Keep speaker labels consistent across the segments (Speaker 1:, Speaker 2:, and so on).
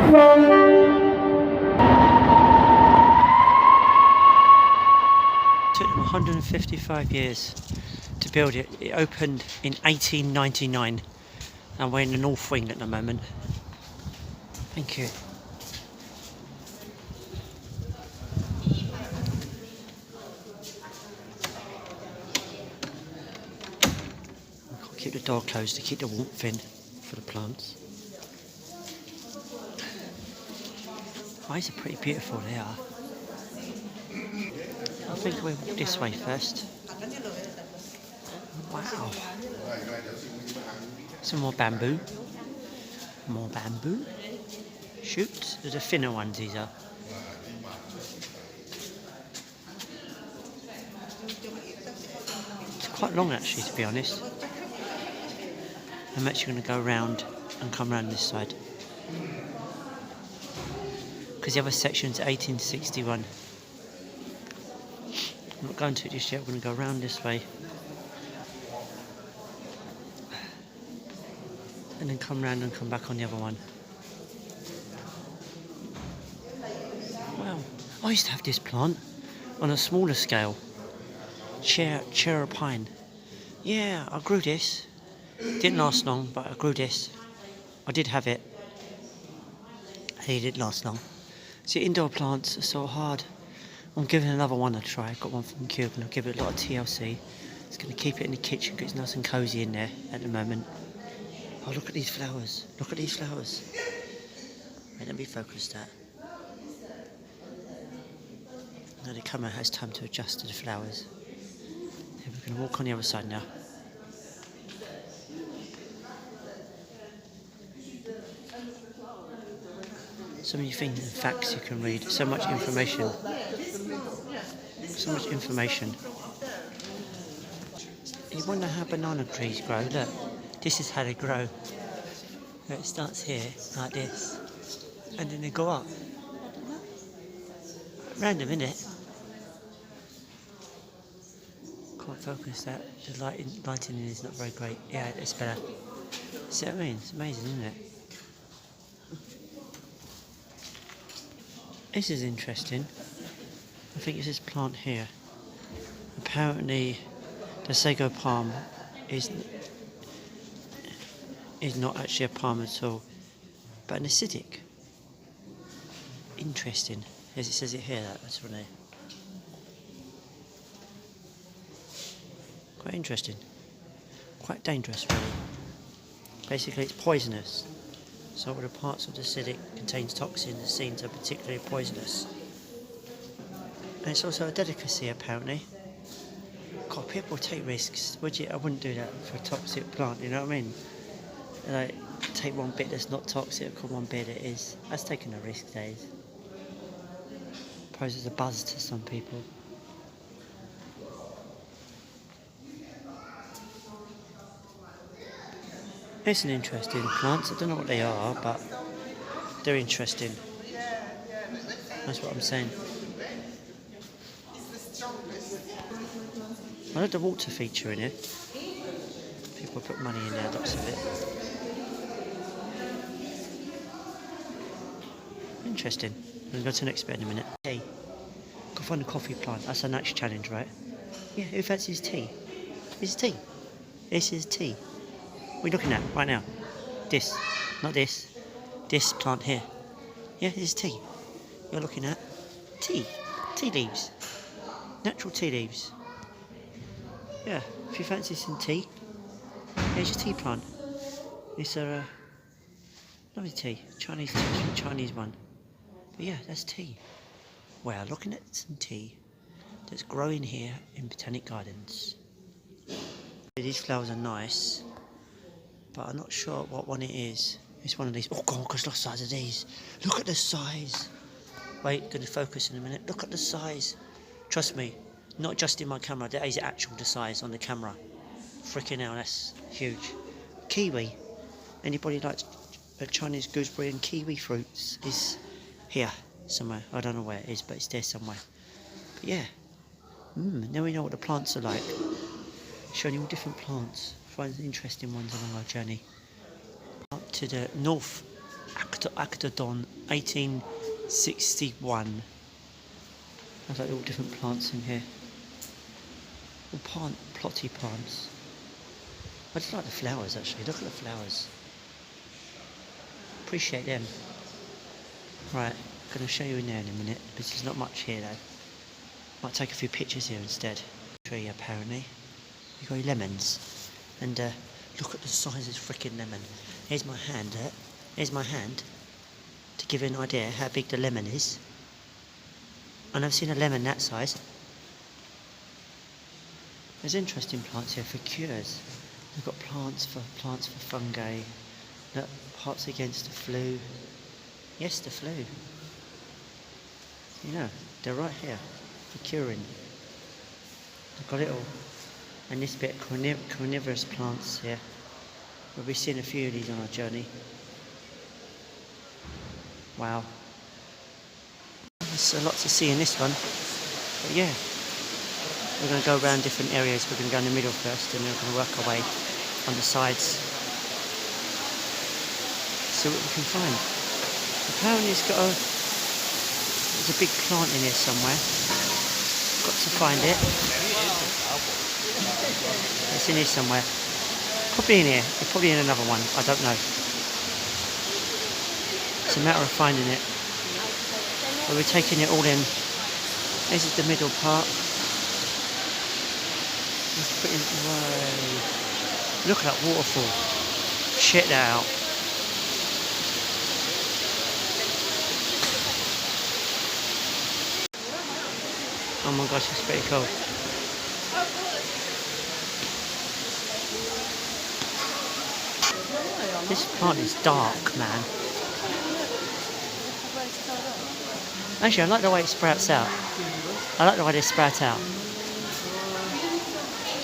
Speaker 1: Took them 155 years to build it. It opened in 1899 and we're in the north wing at the moment. Thank you. I've got to keep the door closed to keep the warmth in for the plants. Oh, these are pretty beautiful, they are. I think we'll walk this way first. Wow. Some more bamboo. More bamboo. Shoots. They're the thinner ones, these are. It's quite long actually, to be honest. I'm actually going to go around and come around this side. Because the other section's 1861. I'm not going to it just yet, we're going to go around this way. And then come round and come back on the other one. Wow. I used to have this plant on a smaller scale. Cherry pine. Yeah, I grew this. Didn't last long, but I grew this. I did have it. It didn't last long. See, indoor plants are so hard. I'm giving another one a try. Got one from Kew and I'll give it a lot of TLC. It's going to keep it in the kitchen because it's nice and cosy in there at the moment. Oh, look at these flowers. Look at these flowers. Wait, let me focus that. Now the camera has time to adjust to the flowers. Okay, we're going to walk on the other side now. So many things and facts you can read. So much information. So much information. You wonder how banana trees grow. Look, this is how they grow. It starts here, like this. And then they go up. Random, isn't it? Can't focus that. The lighting is not very great. Yeah, it's better. See what I mean? It's amazing, isn't it? This is interesting. I think it's this plant here. Apparently, the sago palm is not actually a palm at all, but an acidic. Interesting. As it says it here, that's what I. Quite interesting. Quite dangerous, really. Basically, it's poisonous. So all the parts of the acidic contains toxins that seem to particularly poisonous. And it's also a delicacy, apparently. God, people take risks. I wouldn't do that for a toxic plant, you know what I mean? Like, take one bit that's not toxic, call one bit it is. That's taking a risk, days. Poses a buzz to some people. It's an interesting plant. I don't know what they are, but they're interesting. That's what I'm saying. I like the water feature in it. People put money in there, lots of it. Interesting. I'm going to go to the next bit in a minute. Tea. Go find a coffee plant. That's the next challenge, right? Yeah, who fancies tea? This is tea. This is tea. What are you looking at right now? This, not this. This plant here. Yeah, this is tea. You're looking at tea. Tea leaves. Natural tea leaves. Yeah, if you fancy some tea, here's your tea plant. It's a lovely tea. Chinese one. But yeah, that's tea. Well, looking at some tea that's growing here in Botanic Gardens. These flowers are nice, but I'm not sure what one it is. It's one of these. Oh God, look at the size of these. Look at the size. Wait, going to focus in a minute. Look at the size. Trust me, not just in my camera. That is actual the size on the camera. Freaking hell, that's huge. Kiwi. Anybody likes Chinese gooseberry and kiwi fruits? Is here somewhere. I don't know where it is, but it's there somewhere. But yeah. Now we know what the plants are like. Showing you all different plants. Find interesting ones along our journey. Up to the north Actodon 1861. There's like all different plants in here. All plotty plants. I just like the flowers actually. Look at the flowers. Appreciate them. Right, I'm going to show you in there in a minute. Because there's not much here though. Might take a few pictures here instead. Tree apparently. You've got your lemons. And look at the size of this freaking lemon. Here's my hand. Here's my hand. To give you an idea how big the lemon is. I've never seen a lemon that size. There's interesting plants here for cures. We've got plants for fungi. Look, pots against the flu. Yes, the flu. You know, they're right here for curing. I've got it all. And this bit carnivorous plants here. We'll be seeing a few of these on our journey. Wow. There's a lot to see in this one. But yeah. We're going to go around different areas. We're going to go in the middle first and then we're going to work our way on the sides. See what we can find. Apparently there's a big plant in here somewhere. Got to find it. It's in here somewhere. Probably in here. It's probably in another one. I don't know. It's a matter of finding it. But we're taking it all in. This is the middle part. Let's put it away. Look at that waterfall. Check that out. Oh my gosh, it's pretty cool. This plant is dark, man. Actually, I like the way it sprouts out. I like the way they sprout out.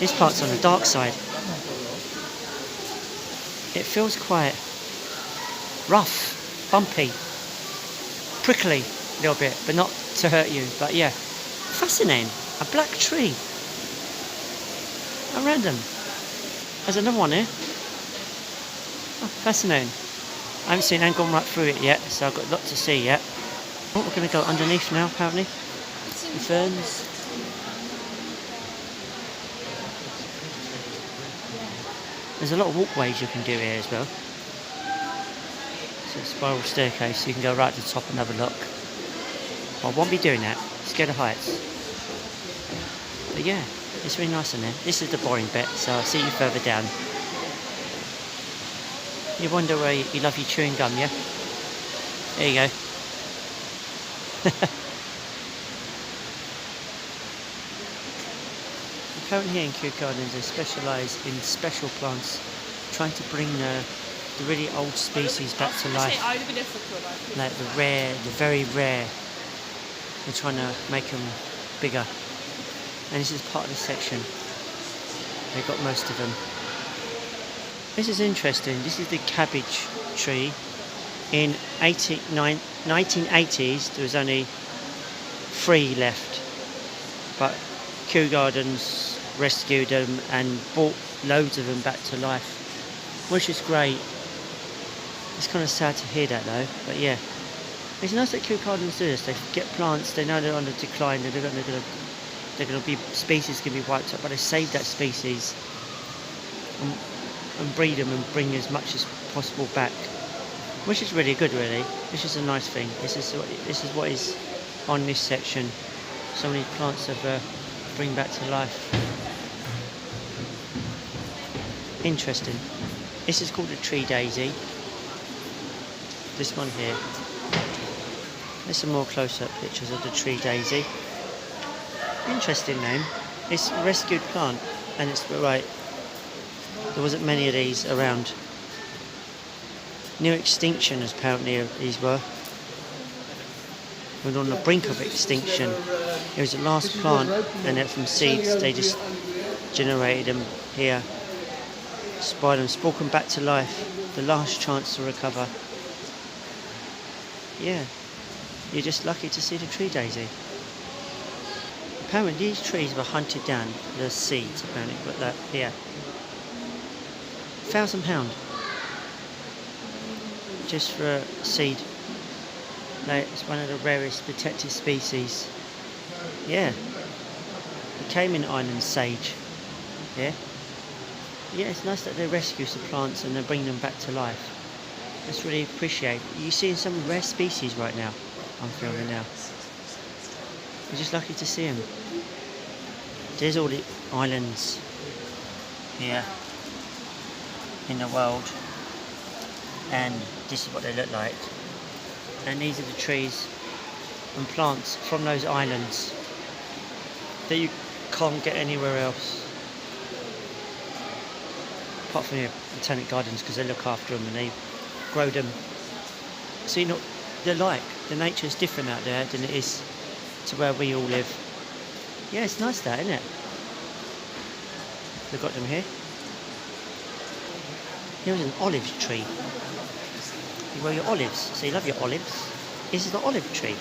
Speaker 1: This part's on the dark side. It feels quite rough, bumpy, prickly a little bit, but not to hurt you. But yeah, fascinating. A black tree. At random. There's another one here. Oh, fascinating. I haven't seen and gone right through it yet, so I've got a lot to see yet. Oh, we're going to go underneath now, apparently. The ferns. There's a lot of walkways you can do here as well. It's a spiral staircase, so you can go right to the top and have a look. But I won't be doing that. Scared of heights. But yeah, it's really nice in there. This is the boring bit, so I'll see you further down. You wonder where you love your chewing gum, yeah? There you go. Apparently here in Kew Gardens they specialise in special plants, trying to bring the really old species back to life. Like the rare, the very rare. They're trying to make them bigger. And this is part of the section. They've got most of them. This is interesting. This is the cabbage tree. In 1980s there was only 3 left. But Kew Gardens rescued them and brought loads of them back to life, which is great. It's kind of sad to hear that though, but yeah, it's nice that Kew Gardens do this. They get plants, they know they're on the decline, they're going to be species can be wiped out, but they save that species and breed them and bring as much as possible back, which is really good. Really, this is a nice thing. This is what is on this section. So many plants have bring back to life. Interesting. This is called a tree daisy. This one here. There's some more close-up pictures of the tree daisy. Interesting name. It's a rescued plant, and it's right. There wasn't many of these around. Near extinction, as apparently these were. We're on the brink of extinction. It was the last plant, and then from seeds they just generated them here. Spied them, spoke them back to life. The last chance to recover. Yeah, you're just lucky to see the tree daisy. Apparently these trees were hunted down, the seeds apparently, but that here. £1,000. just for a seed. Like, it's one of the rarest protected species. Yeah. It came in island sage. Yeah. Yeah, it's nice that they rescue some plants and they bring them back to life. That's really appreciated. You're seeing some rare species right now. I'm filming now. We're just lucky to see them. There's all the islands here in the world, and this is what they look like. And these are the trees and plants from those islands that you can't get anywhere else, apart from your Botanic Gardens, because they look after them and they grow them. So you know, they're like, the nature's different out there than it is to where we all live. Yeah, it's nice that, isn't it? They've got them here. Here's an olive tree. You grow your olives, so you love your olives. This is the olive tree.